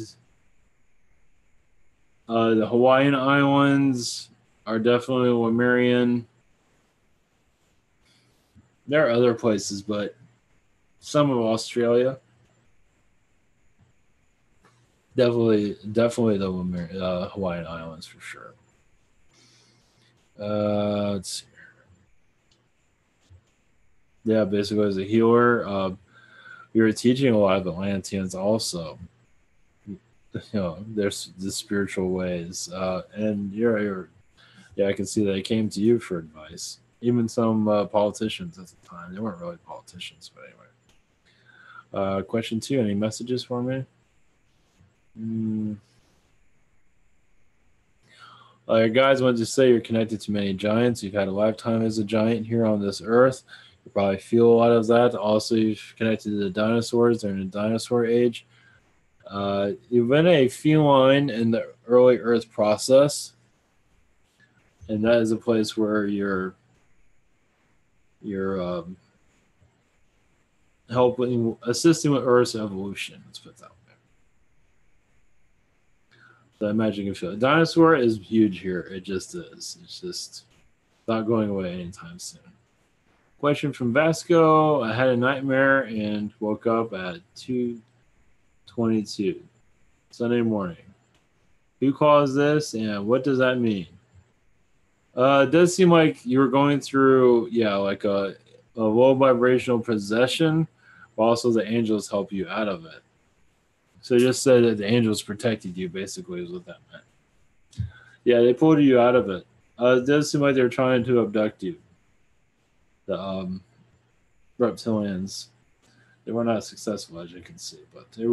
the Hawaiian Islands are definitely Lemurian. There are other places, but some of Australia. Definitely the Hawaiian Islands for sure. Let's see. Yeah, basically as a healer, we were teaching a lot of Atlanteans also. There's the spiritual ways, and you're Yeah, I can see that it came to you for advice. Even some politicians at the time, they weren't really politicians, but anyway. Question two, any messages for me? Mm. Guys, wanted to say you're connected to many giants. You've had a lifetime as a giant here on this earth. You probably feel a lot of that. Also, you've connected to the dinosaurs during the dinosaur age. You've been a feline in the early Earth process, and that is a place where you're helping, assisting with Earth's evolution. Let's put it that way. So I imagine you feel a dinosaur is huge here. It just is. It's just not going away anytime soon. Question from Vasco. I had a nightmare and woke up at 2:22 Sunday morning. Who caused this and what does that mean? It does seem like you were going through, yeah, like a low vibrational possession, but also the angels help you out of it. So just said that the angels protected you, basically, is what that meant. Yeah, they pulled you out of it. It does seem like they're trying to abduct you. The reptilians. They were not successful, as you can see, but they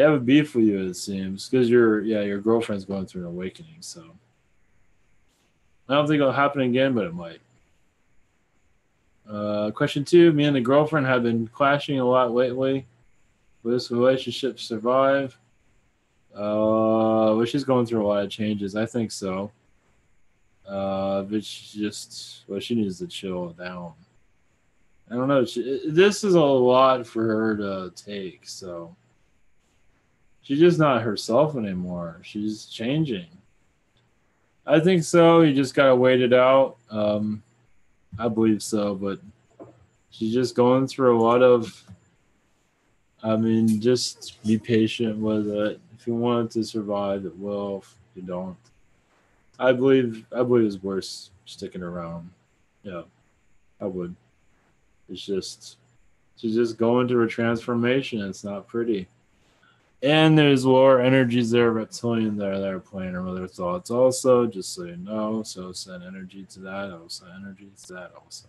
have a beef with you, it seems, because your girlfriend's going through an awakening. So I don't think it'll happen again, but it might. Question two: me and the girlfriend have been clashing a lot lately. Will this relationship survive? Well, she's going through a lot of changes. I think so. But she needs to chill down. I don't know. This is a lot for her to take. So she's just not herself anymore. She's changing. I think so. You just gotta wait it out. I believe so, but she's just going through a lot of. I mean, just be patient with it. If you want it to survive, it will. If you don't, I believe it's worth sticking around. Yeah, I would. It's just she's just going through a transformation. It's not pretty. And there's lower energies there, reptilian there that are playing around with their thoughts also, just so you know. So send energy to that, also energy to that also.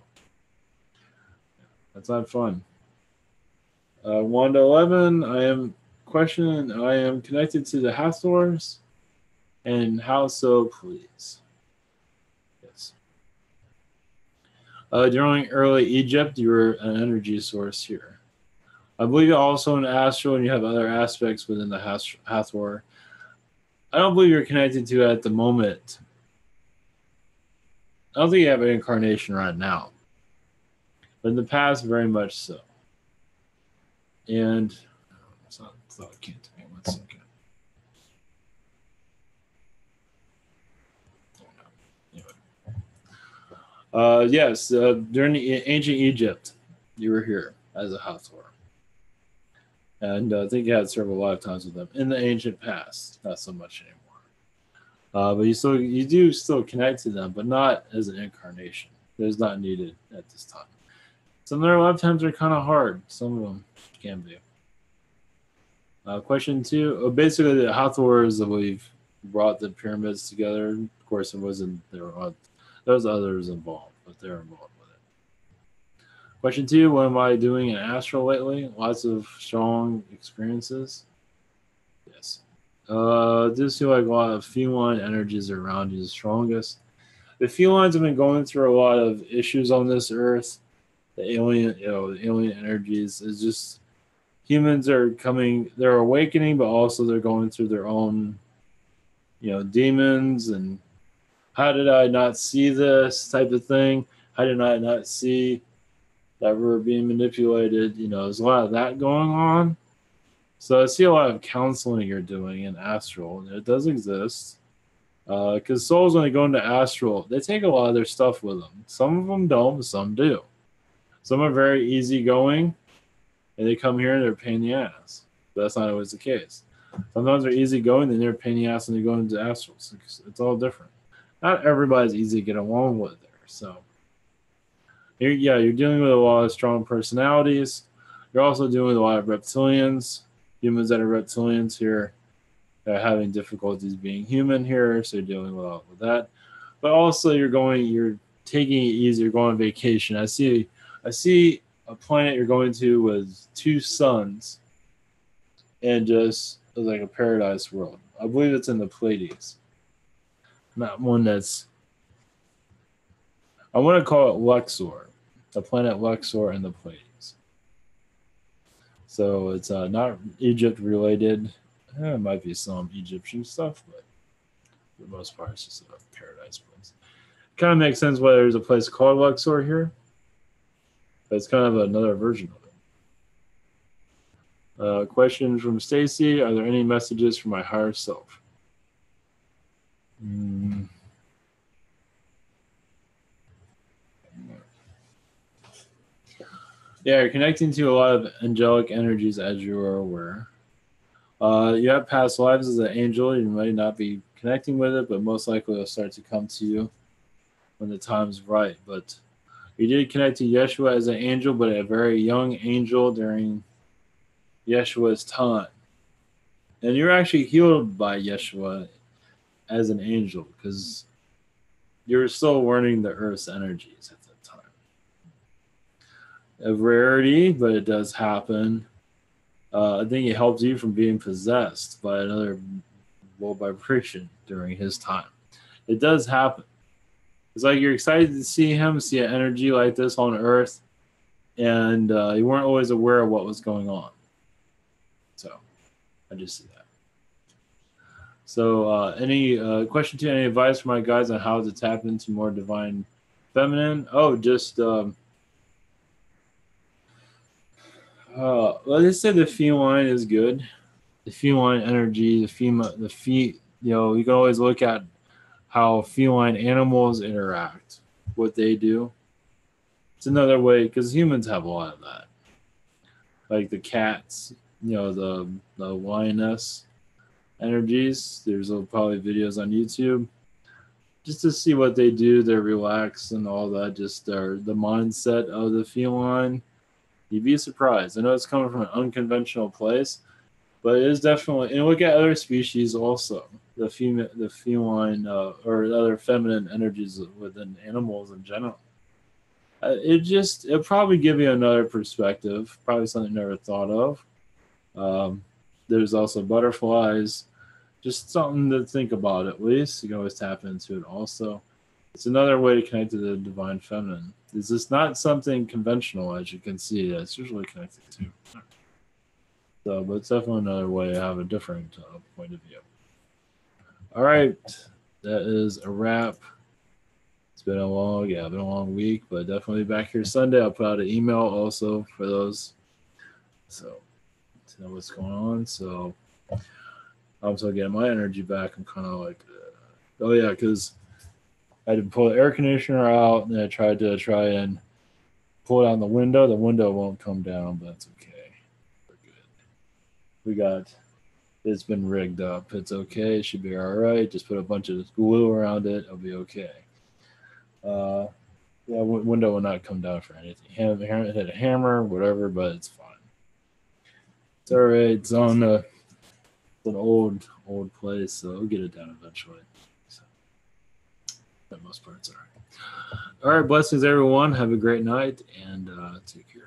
That's not fun. 1 to 11, I am questioning, I am connected to the Hathors, and how so, please? Yes. During early Egypt, you were an energy source here. I believe you're also an astral and you have other aspects within the Hathor. I don't believe you're connected to it at the moment. I don't think you have an incarnation right now. But in the past, very much so. And it's not thought can't take me 1 second. Yes, during the ancient Egypt, you were here as a Hathor. And I think you had several lifetimes with them in the ancient past, not so much anymore. But you do still connect to them, but not as an incarnation. That is not needed at this time. Some of their lifetimes are kind of hard. Some of them can be. Question two. Basically, the Hathors that we've brought the pyramids together. Of course, it wasn't there was others involved, but they're involved with it. Question two. What am I doing in astral lately? Lots of strong experiences. Yes. Just feel like a lot of feline energies around you the strongest. The felines have been going through a lot of issues on this earth. The alien energies is just humans are coming, they're awakening, but also they're going through their own, demons and how did I not see this type of thing? How did I not see that we're being manipulated? There's a lot of that going on. So I see a lot of counseling you're doing in astral, and it does exist. Because souls, when they go into astral, they take a lot of their stuff with them. Some of them don't, but some do. Some are very easygoing, and they come here and they're a pain in the ass. But that's not always the case. Sometimes they're easygoing, then they're a pain in the ass, and they go into astrals. It's all different. Not everybody's easy to get along with there. So, you're dealing with a lot of strong personalities. You're also dealing with a lot of reptilians, humans that are reptilians here. They're having difficulties being human here, so you're dealing with that. But also, you're taking it easy. You're going on vacation. I see a planet you're going to with two suns and just like a paradise world. I believe it's in the Pleiades, not one that's. I want to call it Luxor, the planet Luxor in the Pleiades. So it's not Egypt related. There might be some Egyptian stuff, but for the most part, it's just a paradise place. Kind of makes sense why there's a place called Luxor here, but it's kind of another version of it. Question from Stacy: are there any messages for my higher self? Yeah, you're connecting to a lot of angelic energies, as you are aware. You have past lives as an angel. You might not be connecting with it, but most likely it'll start to come to you when the time's right. But you did connect to Yeshua as an angel, but a very young angel during Yeshua's time. And you're actually healed by Yeshua as an angel because you're still learning the earth's energies at that time. A rarity, but it does happen. I think it helps you from being possessed by another low vibration during his time. It does happen. It's like you're excited to see him, see an energy like this on Earth, and you weren't always aware of what was going on. So, I just see that. So, any question to any advice for my guys on how to tap into more divine feminine? Oh, just let's say the feline is good. The feline energy, you can always look at how feline animals interact, what they do. It's another way because humans have a lot of that, like the cats, the lioness energies. There's probably videos on YouTube just to see what they do. They're relaxed and all that. Just the mindset of the feline. You'd be surprised. I know it's coming from an unconventional place, but it is definitely. And look at other species also. The feline, or other feminine energies within animals in general. It'll probably give you another perspective. Probably something you never thought of. There's also butterflies. Just something to think about at least. You can always tap into it also. It's another way to connect to the divine feminine. It's just not something conventional, as you can see, that it's usually connected to. So, but it's definitely another way to have a different point of view. All right, that is a wrap. It's been a long week, but definitely back here Sunday. I'll put out an email also for those, so to know what's going on. So I'm still getting my energy back. I'm kind of like, oh yeah, because I had to pull the air conditioner out, and I tried and pull it on the window. The window won't come down, but that's okay. We're good. It's been rigged up. It's okay. It should be all right. Just put a bunch of glue around it. It'll be okay. Window will not come down for anything. Hit a hammer, whatever, but it's fine. It's all right. It's on it's an old place, so we'll get it done eventually. So, for the most part, it's all right. All right, blessings, everyone. Have a great night, and take care.